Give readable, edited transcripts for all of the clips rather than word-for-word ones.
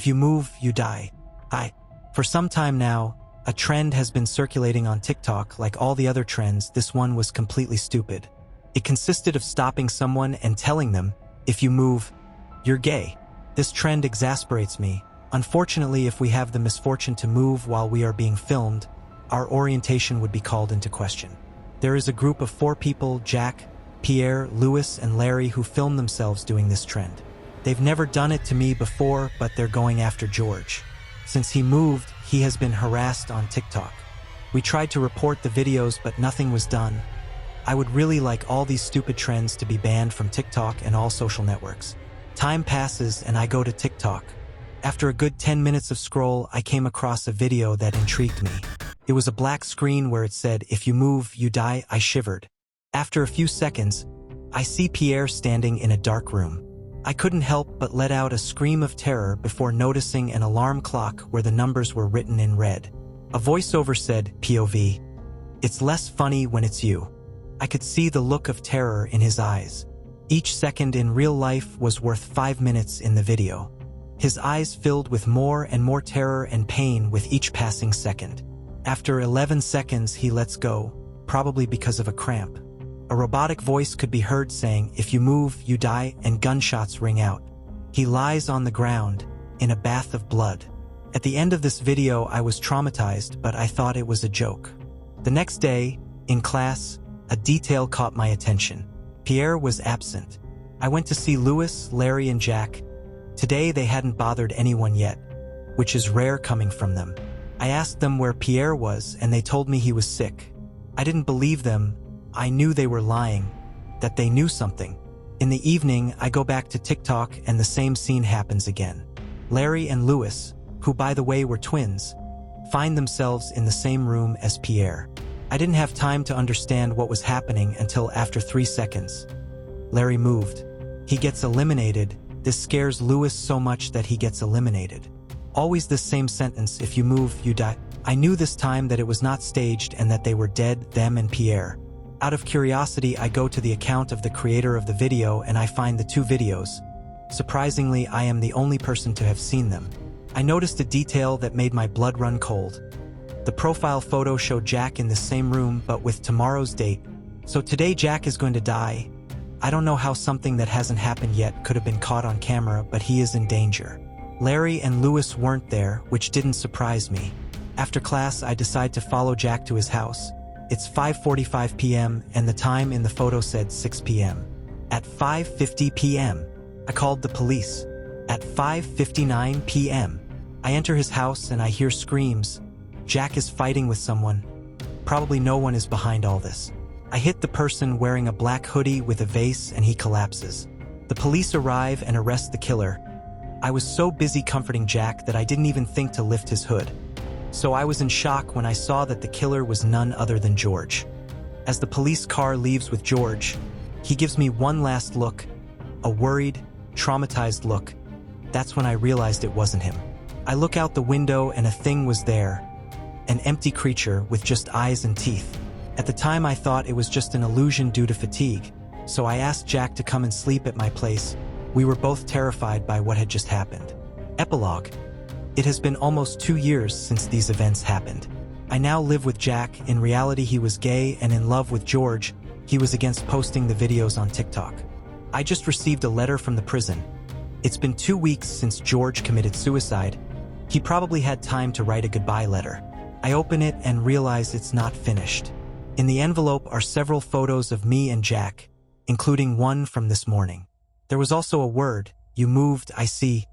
If you move, you die. For some time now, a trend has been circulating on TikTok. Like all the other trends, this one was completely stupid. It consisted of stopping someone and telling them, if you move, you're gay. This trend exasperates me. Unfortunately, if we have the misfortune to move while we are being filmed, our orientation would be called into question. There is a group of 4 people, Jack, Pierre, Louis, and Larry, who film themselves doing this trend. They've never done it to me before, but they're going after George. Since he moved, he has been harassed on TikTok. We tried to report the videos, but nothing was done. I would really like all these stupid trends to be banned from TikTok and all social networks. Time passes and I go to TikTok. After a good 10 minutes of scroll, I came across a video that intrigued me. It was a black screen where it said, if you move, you die. I shivered. After a few seconds, I see Pierre standing in a dark room. I couldn't help but let out a scream of terror before noticing an alarm clock where the numbers were written in red. A voiceover said, POV, it's less funny when it's you. I could see the look of terror in his eyes. Each second in real life was worth 5 minutes in the video. His eyes filled with more and more terror and pain with each passing second. After 11 seconds, he lets go, probably because of a cramp. A robotic voice could be heard saying, if you move, you die, and gunshots ring out. He lies on the ground, in a bath of blood. At the end of this video, I was traumatized, but I thought it was a joke. The next day, in class, a detail caught my attention. Pierre was absent. I went to see Louis, Larry, and Jack. Today they hadn't bothered anyone yet, which is rare coming from them. I asked them where Pierre was, and they told me he was sick. I didn't believe them. I knew they were lying, that they knew something. In the evening, I go back to TikTok and the same scene happens again. Larry and Louis, who by the way were twins, find themselves in the same room as Pierre. I didn't have time to understand what was happening until after 3 seconds. Larry moved. He gets eliminated. This scares Louis so much that he gets eliminated. Always this same sentence, if you move, you die. I knew this time that it was not staged and that they were dead, them and Pierre. Out of curiosity, I go to the account of the creator of the video and I find the 2 videos. Surprisingly, I am the only person to have seen them. I noticed a detail that made my blood run cold. The profile photo showed Jack in the same room but with tomorrow's date. So today Jack is going to die. I don't know how something that hasn't happened yet could have been caught on camera, but he is in danger. Larry and Louis weren't there, which didn't surprise me. After class, I decide to follow Jack to his house. It's 5:45 p.m. and the time in the photo said 6 p.m. At 5:50 p.m., I called the police. At 5:59 p.m., I enter his house and I hear screams. Jack is fighting with someone. Probably no one is behind all this. I hit the person wearing a black hoodie with a vase and he collapses. The police arrive and arrest the killer. I was so busy comforting Jack that I didn't even think to lift his hood. So I was in shock when I saw that the killer was none other than George. As the police car leaves with George, he gives me one last look, a worried, traumatized look. That's when I realized it wasn't him. I look out the window and a thing was there, an empty creature with just eyes and teeth. At the time I thought it was just an illusion due to fatigue, so I asked Jack to come and sleep at my place. We were both terrified by what had just happened. Epilogue. It has been almost 2 years since these events happened. I now live with Jack. In reality, he was gay and in love with George. He was against posting the videos on TikTok. I just received a letter from the prison. It's been 2 weeks since George committed suicide. He probably had time to write a goodbye letter. I open it and realize it's not finished. In the envelope are several photos of me and Jack, including one from this morning. There was also a word, you moved, I see.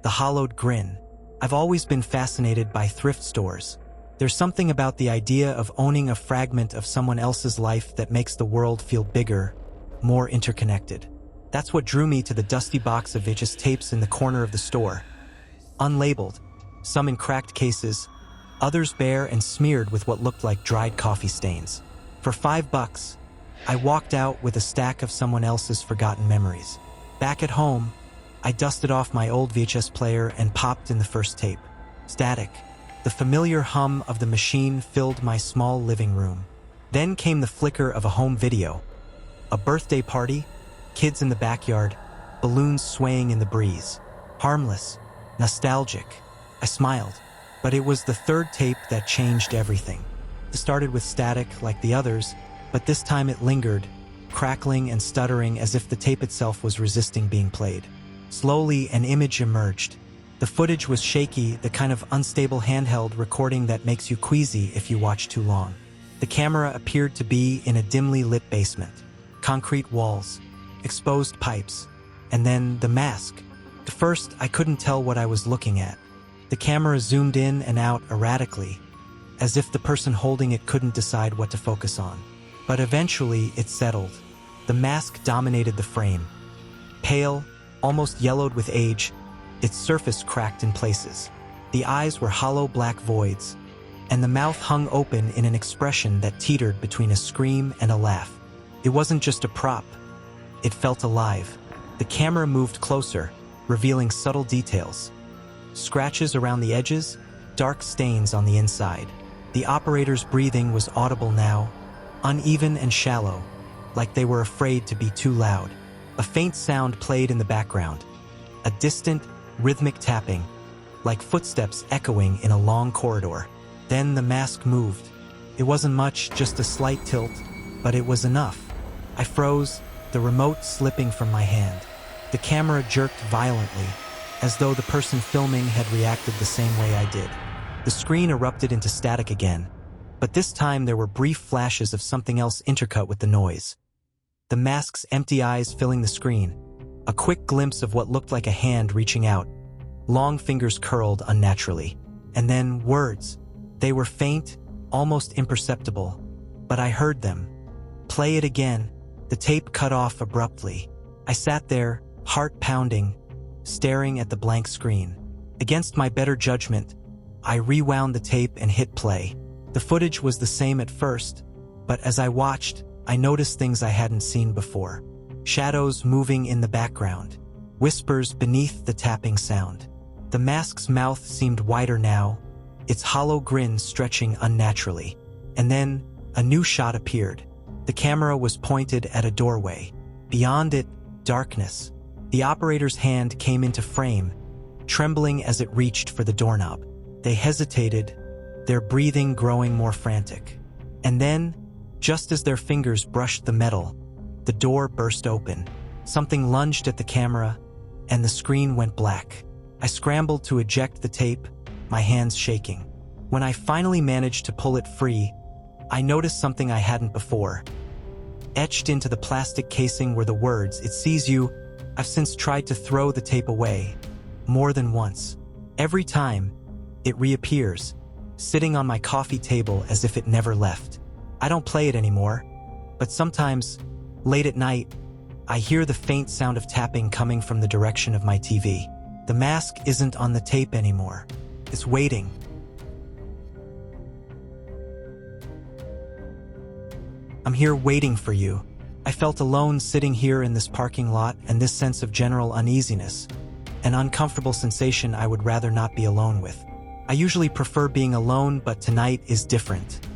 The hollowed grin. I've always been fascinated by thrift stores. There's something about the idea of owning a fragment of someone else's life that makes the world feel bigger, more interconnected. That's what drew me to the dusty box of VHS tapes in the corner of the store. Unlabeled, some in cracked cases, others bare and smeared with what looked like dried coffee stains. For $5, I walked out with a stack of someone else's forgotten memories. Back at home, I dusted off my old VHS player and popped in the first tape. Static. The familiar hum of the machine filled my small living room. Then came the flicker of a home video. A birthday party? kids in the backyard, balloons swaying in the breeze. Harmless, nostalgic. I smiled. But it was the third tape that changed everything. It started with static like the others, but this time it lingered, crackling and stuttering as if the tape itself was resisting being played. Slowly, an image emerged. The footage was shaky, the kind of unstable handheld recording that makes you queasy if you watch too long. The camera appeared to be in a dimly lit basement. Concrete walls, exposed pipes, and then the mask. At first, I couldn't tell what I was looking at. The camera zoomed in and out erratically, as if the person holding it couldn't decide what to focus on. But eventually, it settled. The mask dominated the frame. Pale, almost yellowed with age, its surface cracked in places. The eyes were hollow black voids, and the mouth hung open in an expression that teetered between a scream and a laugh. It wasn't just a prop. It felt alive. The camera moved closer, revealing subtle details. Scratches around the edges, dark stains on the inside. The operator's breathing was audible now, uneven and shallow, like they were afraid to be too loud. A faint sound played in the background, a distant, rhythmic tapping, like footsteps echoing in a long corridor. Then the mask moved. It wasn't much, just a slight tilt, but it was enough. I froze, the remote slipping from my hand. The camera jerked violently, as though the person filming had reacted the same way I did. The screen erupted into static again, but this time there were brief flashes of something else intercut with the noise. The mask's empty eyes filling the screen, a quick glimpse of what looked like a hand reaching out, long fingers curled unnaturally. And then words. They were faint, almost imperceptible, but I heard them. Play it again. The tape cut off abruptly. I sat there, heart pounding, staring at the blank screen. Against my better judgment, I rewound the tape and hit play. The footage was the same at first, but as I watched, I noticed things I hadn't seen before. Shadows moving in the background, whispers beneath the tapping sound. The mask's mouth seemed wider now, its hollow grin stretching unnaturally. And then, a new shot appeared. The camera was pointed at a doorway. Beyond it, darkness. The operator's hand came into frame, trembling as it reached for the doorknob. They hesitated, their breathing growing more frantic. And then, just as their fingers brushed the metal, the door burst open. Something lunged at the camera, and the screen went black. I scrambled to eject the tape, my hands shaking. When I finally managed to pull it free, I noticed something I hadn't before. Etched into the plastic casing were the words, "It sees you." I've since tried to throw the tape away, more than once. Every time, it reappears, sitting on my coffee table as if it never left. I don't play it anymore, but sometimes, late at night, I hear the faint sound of tapping coming from the direction of my TV. The mask isn't on the tape anymore. It's waiting. I'm here waiting for you. I felt alone sitting here in this parking lot, and this sense of general uneasiness, an uncomfortable sensation I would rather not be alone with. I usually prefer being alone, but tonight is different.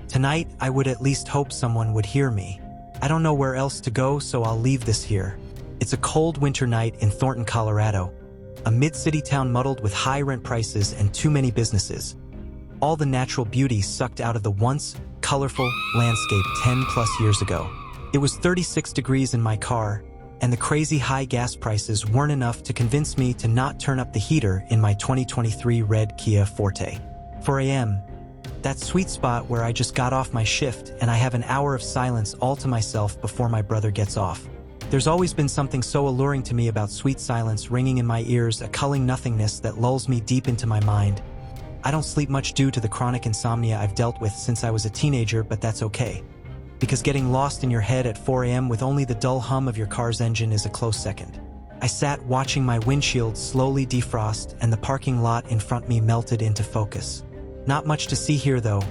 Tonight, I would at least hope someone would hear me. I don't know where else to go, so I'll leave this here. It's a cold winter night in Thornton, Colorado, a mid-city town muddled with high rent prices and too many businesses. All the natural beauty sucked out of the once colorful landscape 10+ years ago. It was 36 degrees in my car, and the crazy high gas prices weren't enough to convince me to not turn up the heater in my 2023 red Kia Forte. 4 a.m., that sweet spot where I just got off my shift and I have an hour of silence all to myself before my brother gets off. There's always been something so alluring to me about sweet silence ringing in my ears, a culling nothingness that lulls me deep into my mind. I don't sleep much due to the chronic insomnia I've dealt with since I was a teenager, but that's okay. Because getting lost in your head at 4 a.m. with only the dull hum of your car's engine is a close second. I sat watching my windshield slowly defrost and the parking lot in front of me melted into focus. Not much to see here though.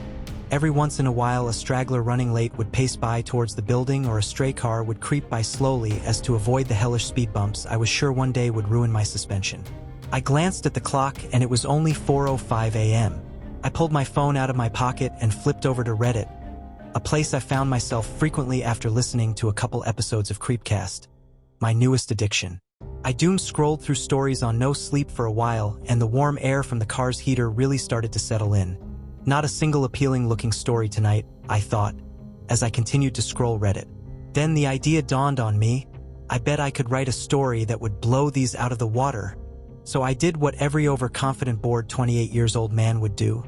Every once in a while a straggler running late would pace by towards the building, or a stray car would creep by slowly as to avoid the hellish speed bumps I was sure one day would ruin my suspension. I glanced at the clock and it was only 4:05 a.m. I pulled my phone out of my pocket and flipped over to Reddit, a place I found myself frequently after listening to a couple episodes of Creepypasta. my newest addiction. I doom-scrolled through stories on Nosleep for a while, and the warm air from the car's heater really started to settle in. Not a single appealing-looking story tonight, I thought, as I continued to scroll Reddit. Then the idea dawned on me. I bet I could write a story that would blow these out of the water. So I did what every overconfident bored 28-years-old man would do.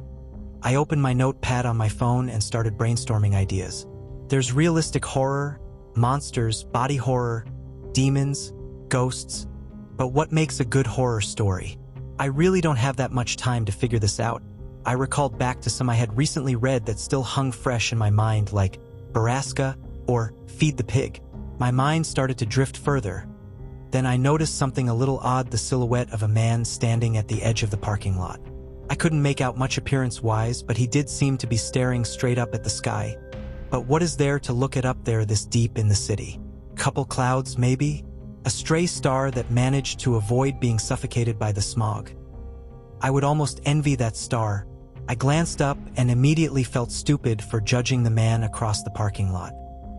I opened my notepad on my phone and started brainstorming ideas. There's realistic horror, monsters, body horror, demons, ghosts. But what makes a good horror story? I really don't have that much time to figure this out. I recalled back to some I had recently read that still hung fresh in my mind, like Baraska or Feed the Pig. My mind started to drift further. Then I noticed something a little odd, the silhouette of a man standing at the edge of the parking lot. I couldn't make out much appearance-wise, but he did seem to be staring straight up at the sky. But what is there to look at up there this deep in the city? Couple clouds, maybe? A stray star that managed to avoid being suffocated by the smog. I would almost envy that star. I glanced up and immediately felt stupid for judging the man across the parking lot.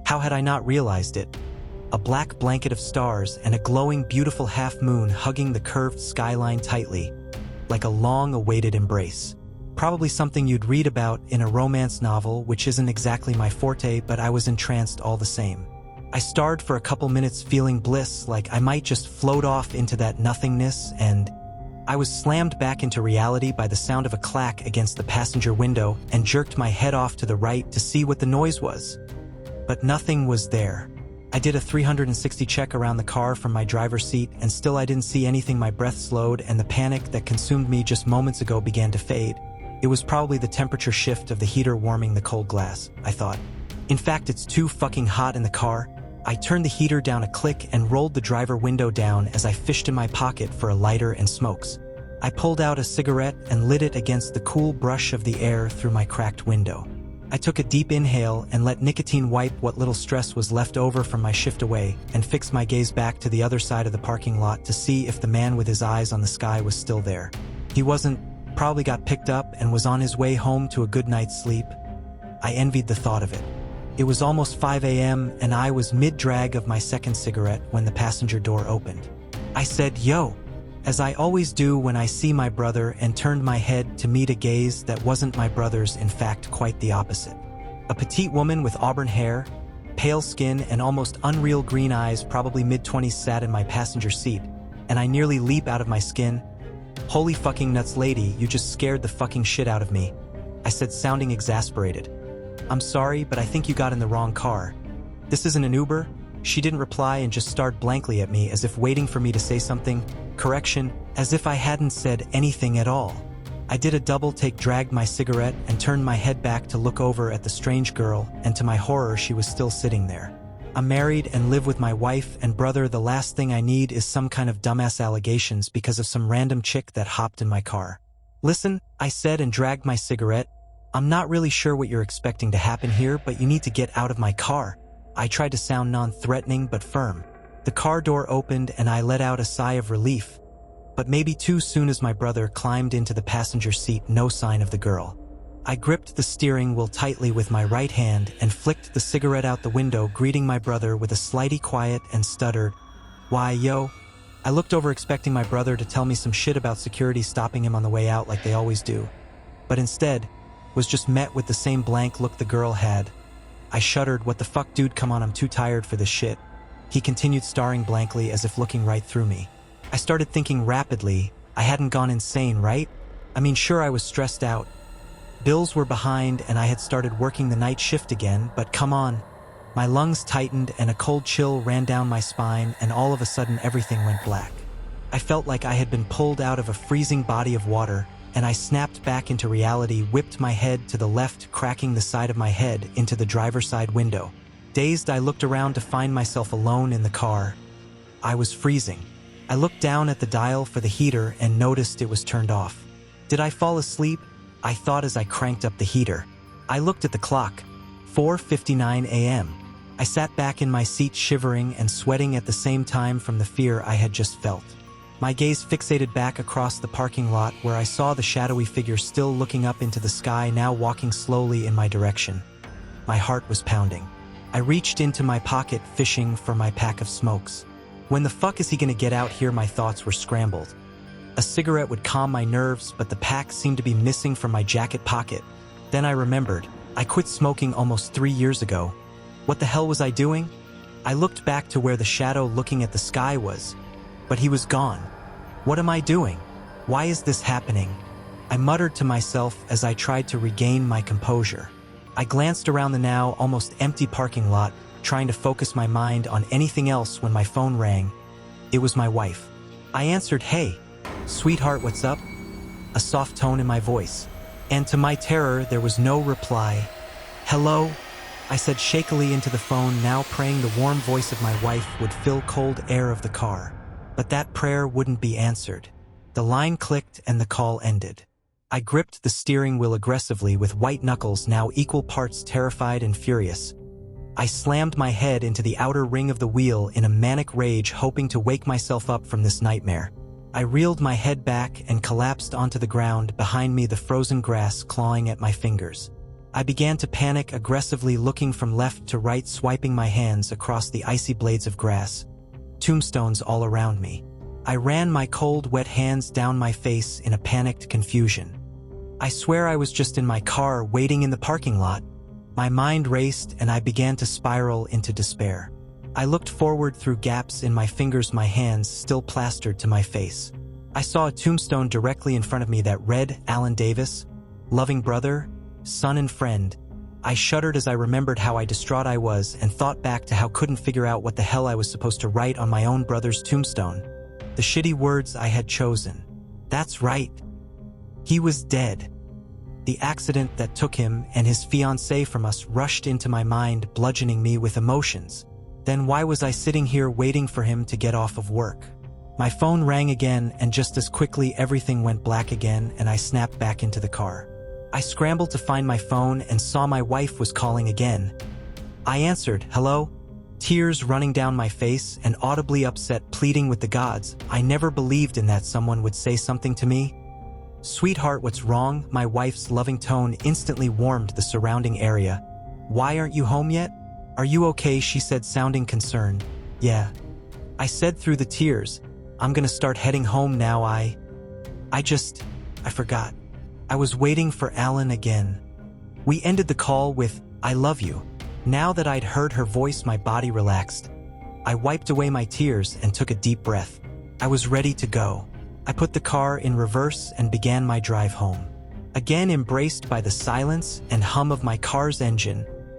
How had I not realized it? A black blanket of stars and a glowing, beautiful half-moon hugging the curved skyline tightly, like a long-awaited embrace. Probably something you'd read about in a romance novel, which isn't exactly my forte, but I was entranced all the same. I starred for a couple minutes feeling bliss, like I might just float off into that nothingness, and I was slammed back into reality by the sound of a clack against the passenger window and jerked my head off to the right to see what the noise was. But nothing was there. I did a 360 check around the car from my driver's seat, and still I didn't see anything. My breath slowed, and the panic that consumed me just moments ago began to fade. It was probably the temperature shift of the heater warming the cold glass, I thought. In fact, it's too fucking hot in the car. I turned the heater down a click and rolled the driver window down as I fished in my pocket for a lighter and smokes. I pulled out a cigarette and lit it against the cool brush of the air through my cracked window. I took a deep inhale and let nicotine wipe what little stress was left over from my shift away, and fixed my gaze back to the other side of the parking lot to see if the man with his eyes on the sky was still there. He wasn't. Probably got picked up and was on his way home to a good night's sleep. I envied the thought of it. It was almost 5 a.m. and I was mid-drag of my second cigarette when the passenger door opened. I said, "Yo," as I always do when I see my brother, and turned my head to meet a gaze that wasn't my brother's, in fact quite the opposite. A petite woman with auburn hair, pale skin, and almost unreal green eyes, probably mid-20s, sat in my passenger seat, and I nearly leap out of my skin. "Holy fucking nuts, lady, you just scared the fucking shit out of me," I said, sounding exasperated. "I'm sorry, but I think you got in the wrong car. This isn't an Uber?" She didn't reply and just stared blankly at me as if waiting for me to say something. Correction, as if I hadn't said anything at all. I did a double take, dragged my cigarette, and turned my head back to look over at the strange girl, and to my horror she was still sitting there. "I'm married and live with my wife and brother. The last thing I need is some kind of dumbass allegations because of some random chick that hopped in my car." "Listen," I said, and dragged my cigarette. "I'm not really sure what you're expecting to happen here, but you need to get out of my car." I tried to sound non-threatening but firm. The car door opened and I let out a sigh of relief, but maybe too soon as my brother climbed into the passenger seat. No sign of the girl. I gripped the steering wheel tightly with my right hand and flicked the cigarette out the window, greeting my brother with a slightly quiet, and stuttered, "Why, yo." I looked over expecting my brother to tell me some shit about security stopping him on the way out like they always do, but instead was just met with the same blank look the girl had. I shuddered. "What the fuck, dude, come on, I'm too tired for this shit." He continued staring blankly as if looking right through me. I started thinking rapidly. I hadn't gone insane, right? I mean, sure, I was stressed out. Bills were behind and I had started working the night shift again, but come on. My lungs tightened and a cold chill ran down my spine, and all of a sudden everything went black. I felt like I had been pulled out of a freezing body of water, and I snapped back into reality, whipped my head to the left, cracking the side of my head into the driver's side window. Dazed, I looked around to find myself alone in the car. I was freezing. I looked down at the dial for the heater and noticed it was turned off. Did I fall asleep? I thought as I cranked up the heater. I looked at the clock. 4:59 a.m. I sat back in my seat, shivering and sweating at the same time from the fear I had just felt. My gaze fixated back across the parking lot, where I saw the shadowy figure still looking up into the sky, now walking slowly in my direction. My heart was pounding. I reached into my pocket, fishing for my pack of smokes. When the fuck is he gonna get out here? My thoughts were scrambled. A cigarette would calm my nerves, but the pack seemed to be missing from my jacket pocket. Then I remembered. I quit smoking almost 3 years ago. What the hell was I doing? I looked back to where the shadow looking at the sky was, but he was gone. What am I doing? Why is this happening? I muttered to myself as I tried to regain my composure. I glanced around the now almost empty parking lot, trying to focus my mind on anything else when my phone rang. It was my wife. I answered, "Hey, sweetheart, what's up?" A soft tone in my voice. And to my terror, there was no reply. "Hello?" I said shakily into the phone, now praying the warm voice of my wife would fill cold air of the car. But that prayer wouldn't be answered. The line clicked and the call ended. I gripped the steering wheel aggressively with white knuckles, now equal parts terrified and furious. I slammed my head into the outer ring of the wheel in a manic rage, hoping to wake myself up from this nightmare. I reeled my head back and collapsed onto the ground, behind me the frozen grass clawing at my fingers. I began to panic, aggressively looking from left to right, swiping my hands across the icy blades of grass. Tombstones all around me. I ran my cold, wet hands down my face in a panicked confusion. I swear I was just in my car, waiting in the parking lot. My mind raced and I began to spiral into despair. I looked forward through gaps in my fingers, my hands still plastered to my face. I saw a tombstone directly in front of me that read, "Alan Davis, loving brother, son and friend." I shuddered as I remembered how distraught I was and thought back to how I couldn't figure out what the hell I was supposed to write on my own brother's tombstone. The shitty words I had chosen. That's right. He was dead. The accident that took him and his fiancée from us rushed into my mind, bludgeoning me with emotions. Then why was I sitting here waiting for him to get off of work? My phone rang again, and just as quickly everything went black again and I snapped back into the car. I scrambled to find my phone and saw my wife was calling again. I answered, "Hello?" Tears running down my face and audibly upset, pleading with the gods. I never believed in that someone would say something to me. "Sweetheart, what's wrong?" My wife's loving tone instantly warmed the surrounding area. "Why aren't you home yet? Are you okay?" she said, sounding concerned. "Yeah," I said through the tears. "I'm gonna start heading home now. I forgot. I was waiting for Alan again." We ended the call with, "I love you." Now that I'd heard her voice, my body relaxed. I wiped away my tears and took a deep breath. I was ready to go. I put the car in reverse and began my drive home. Again embraced by the silence and hum of my car's engine,